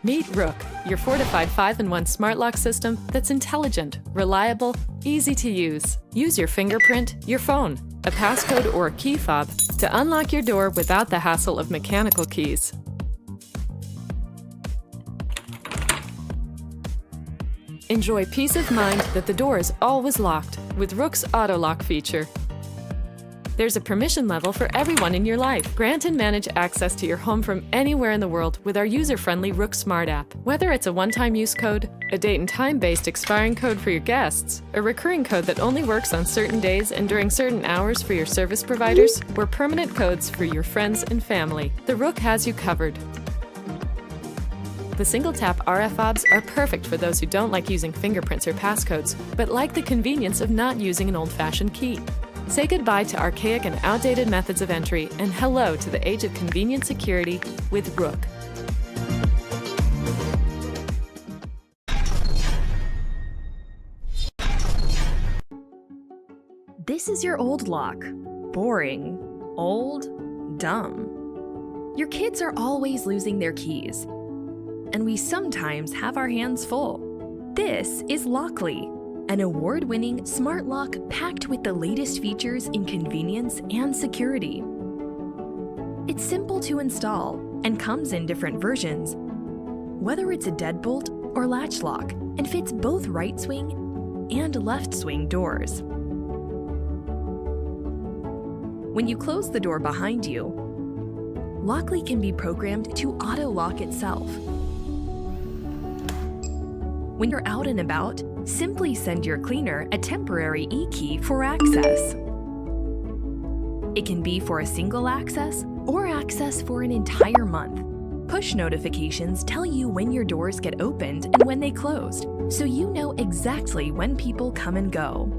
Meet ROOK, your fortified 5-in-1 smart lock system that's intelligent, reliable, easy to use. Use your fingerprint, your phone, a passcode or a key fob to unlock your door without the hassle of mechanical keys. Enjoy peace of mind that the door is always locked with ROOK's AutoLock feature. There's a permission level for everyone in your life. Grant and manage access to your home from anywhere in the world with our user-friendly ROOK Smart app. Whether it's a one-time use code, a date and time-based expiring code for your guests, a recurring code that only works on certain days and during certain hours for your service providers, or permanent codes for your friends and family, the ROOK has you covered. The single-tap RF fobs are perfect for those who don't like using fingerprints or passcodes, but like the convenience of not using an old-fashioned key. Say goodbye to archaic and outdated methods of entry and hello to the age of convenient security with ROOK. This is your old lock. Boring, old, dumb. Your kids are always losing their keys, and we sometimes have our hands full. This is Lockly, an award-winning smart lock packed with the latest features in convenience and security. It's simple to install and comes in different versions, whether it's a deadbolt or latch lock, and fits both right swing and left swing doors. When you close the door behind you, Lockly can be programmed to auto-lock itself. When you're out and about, simply send your cleaner a temporary e-key for access. It can be for a single access or access for an entire month. Push notifications tell you when your doors get opened and when they closed, so you know exactly when people come and go.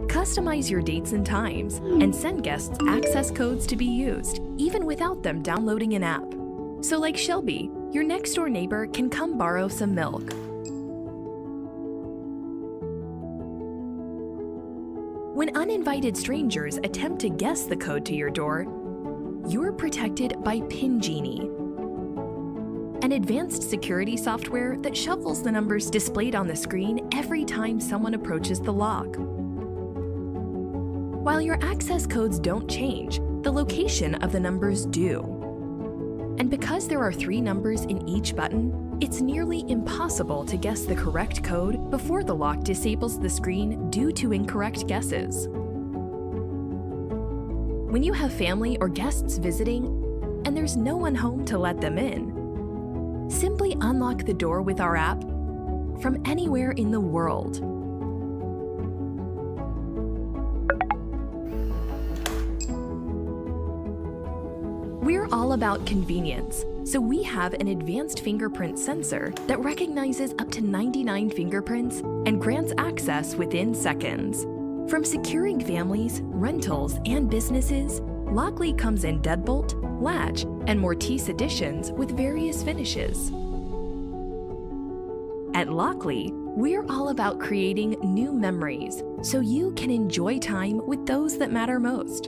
Customize your dates and times and send guests access codes to be used, even without them downloading an app. So like Shelby, your next-door neighbor can come borrow some milk. When uninvited strangers attempt to guess the code to your door, you're protected by PIN Genie, an advanced security software that shuffles the numbers displayed on the screen every time someone approaches the lock. While your access codes don't change, the location of the numbers do. And because there are 3 numbers in each button, it's nearly impossible to guess the correct code before the lock disables the screen due to incorrect guesses. When you have family or guests visiting, and there's no one home to let them in, simply unlock the door with our app from anywhere in the world. We're all about convenience, so we have an advanced fingerprint sensor that recognizes up to 99 fingerprints and grants access within seconds. From securing families, rentals, and businesses, Lockly comes in deadbolt, latch, and Mortise editions with various finishes. At Lockly, we're all about creating new memories so you can enjoy time with those that matter most.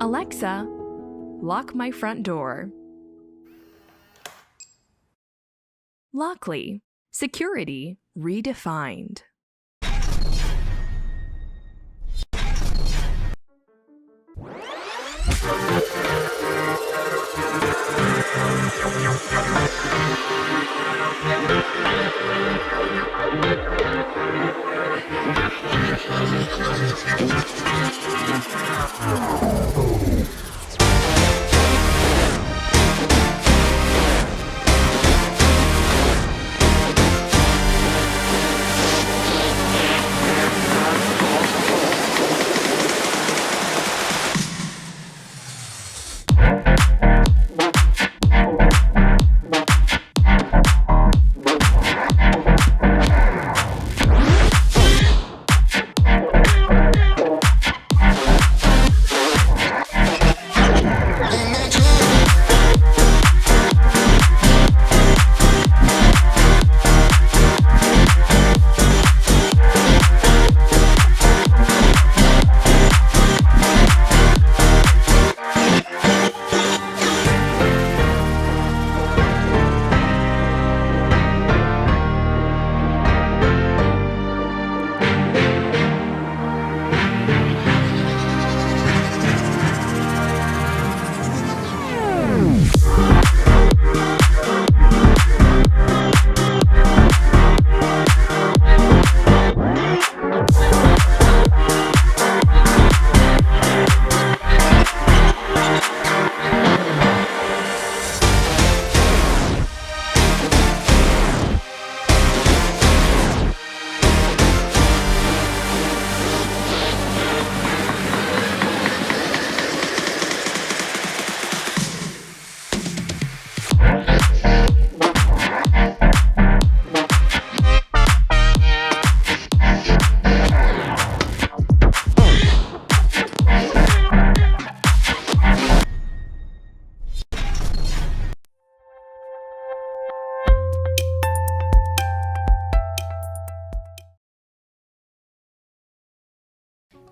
Alexa, lock my front door. Lockly, security redefined.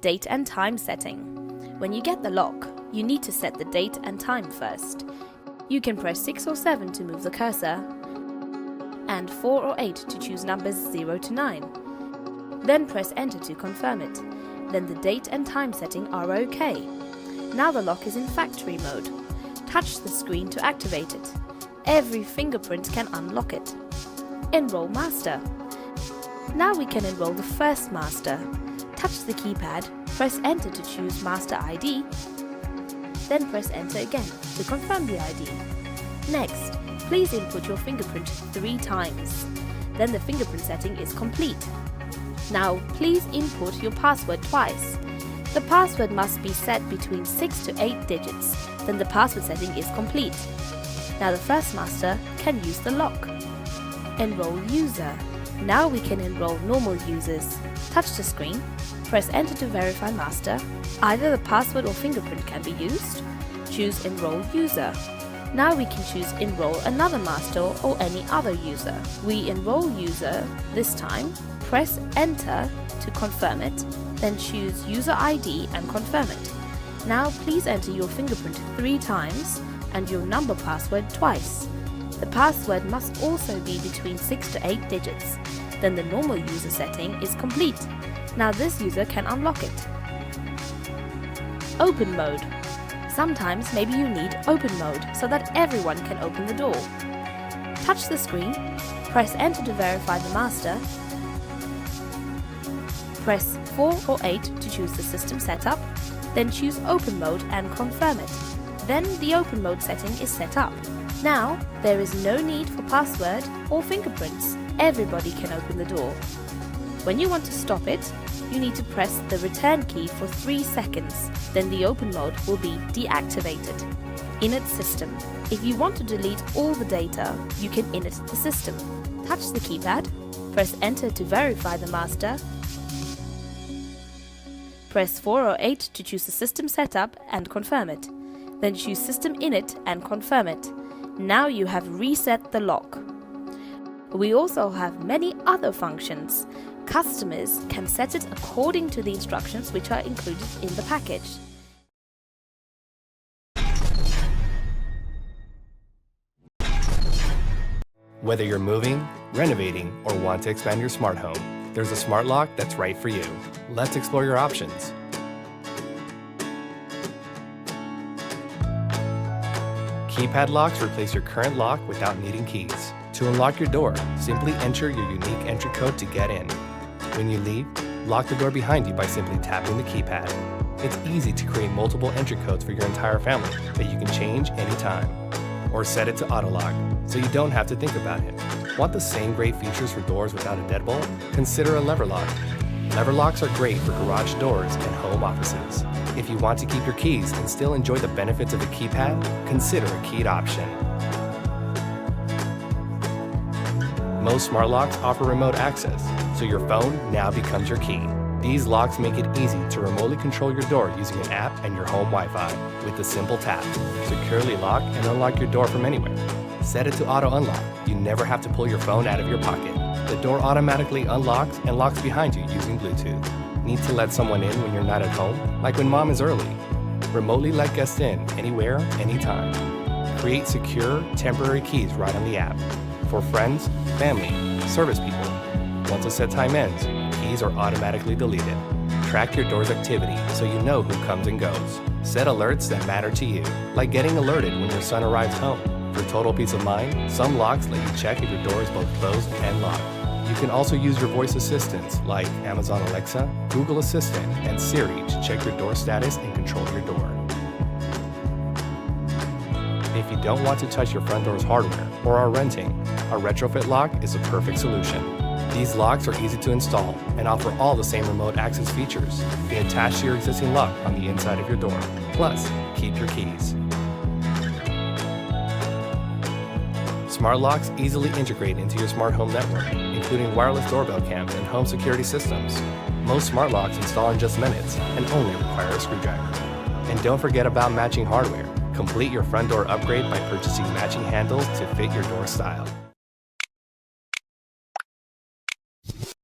Date and time setting. When you get the lock, you need to set the date and time first. You can press 6 or 7 to move the cursor, and 4 or 8 to choose numbers 0 to 9. Then press enter to confirm it. Then the date and time setting are OK. Now the lock is in factory mode. Touch the screen to activate it. Every fingerprint can unlock it. Enroll master. Now we can enroll the first master. Touch the keypad, press enter to choose master ID, then press enter again to confirm the ID. Next, please input your fingerprint 3 times. Then the fingerprint setting is complete. Now, please input your password twice. The password must be set between 6 to 8 digits. Then the password setting is complete. Now the first master can use the lock. Enroll user. Now we can enroll normal users. Touch the screen, press enter to verify master. Either the password or fingerprint can be used. Choose enroll user. Now we can choose enroll another master or any other user. We enroll user this time. Press enter to confirm it, then choose user ID and confirm it. Now please enter your fingerprint 3 times and your number password twice. The password must also be between 6 to 8 digits. Then the normal user setting is complete. Now this user can unlock it. Open mode. Sometimes maybe you need open mode so that everyone can open the door. Touch the screen, press enter to verify the master, press 4 or 8 to choose the system setup, then choose open mode and confirm it. Then the open mode setting is set up. Now there is no need for password or fingerprints. Everybody can open the door. When you want to stop it, you need to press the return key for 3 seconds. Then the open mode will be deactivated. Init system. If you want to delete all the data, you can init the system. Touch the keypad, press enter to verify the master, press 4 or 8 to choose the system setup and confirm it. Then choose system init and confirm it. Now you have reset the lock. We also have many other functions. Customers can set it according to the instructions which are included in the package. Whether you're moving, renovating, or want to expand your smart home, there's a smart lock that's right for you. Let's explore your options. Keypad locks replace your current lock without needing keys. To unlock your door, simply enter your unique entry code to get in. When you leave, lock the door behind you by simply tapping the keypad. It's easy to create multiple entry codes for your entire family that you can change anytime. Or set it to auto lock, so you don't have to think about it. Want the same great features for doors without a deadbolt? Consider a lever lock. Lever locks are great for garage doors and home offices. If you want to keep your keys and still enjoy the benefits of a keypad, consider a keyed option. Most smart locks offer remote access, so your phone now becomes your key. These locks make it easy to remotely control your door using an app and your home Wi-Fi with a simple tap. Securely lock and unlock your door from anywhere. Set it to auto unlock. You never have to pull your phone out of your pocket. The door automatically unlocks and locks behind you using Bluetooth. Need to let someone in when you're not at home? Like when mom is early. Remotely let guests in anywhere, anytime. Create secure, temporary keys right on the app. For friends, family, service people. Once a set time ends, keys are automatically deleted. Track your door's activity so you know who comes and goes. Set alerts that matter to you, like getting alerted when your son arrives home. For total peace of mind, some locks let you check if your door is both closed and locked. You can also use your voice assistants like Amazon Alexa, Google Assistant, and Siri to check your door status and control your door. If you don't want to touch your front door's hardware or are renting, a retrofit lock is a perfect solution. These locks are easy to install and offer all the same remote access features. They attach to your existing lock on the inside of your door. Plus, keep your keys. Smart locks easily integrate into your smart home network, including wireless doorbell cams and home security systems. Most smart locks install in just minutes and only require a screwdriver. And don't forget about matching hardware. Complete your front door upgrade by purchasing matching handles to fit your door style.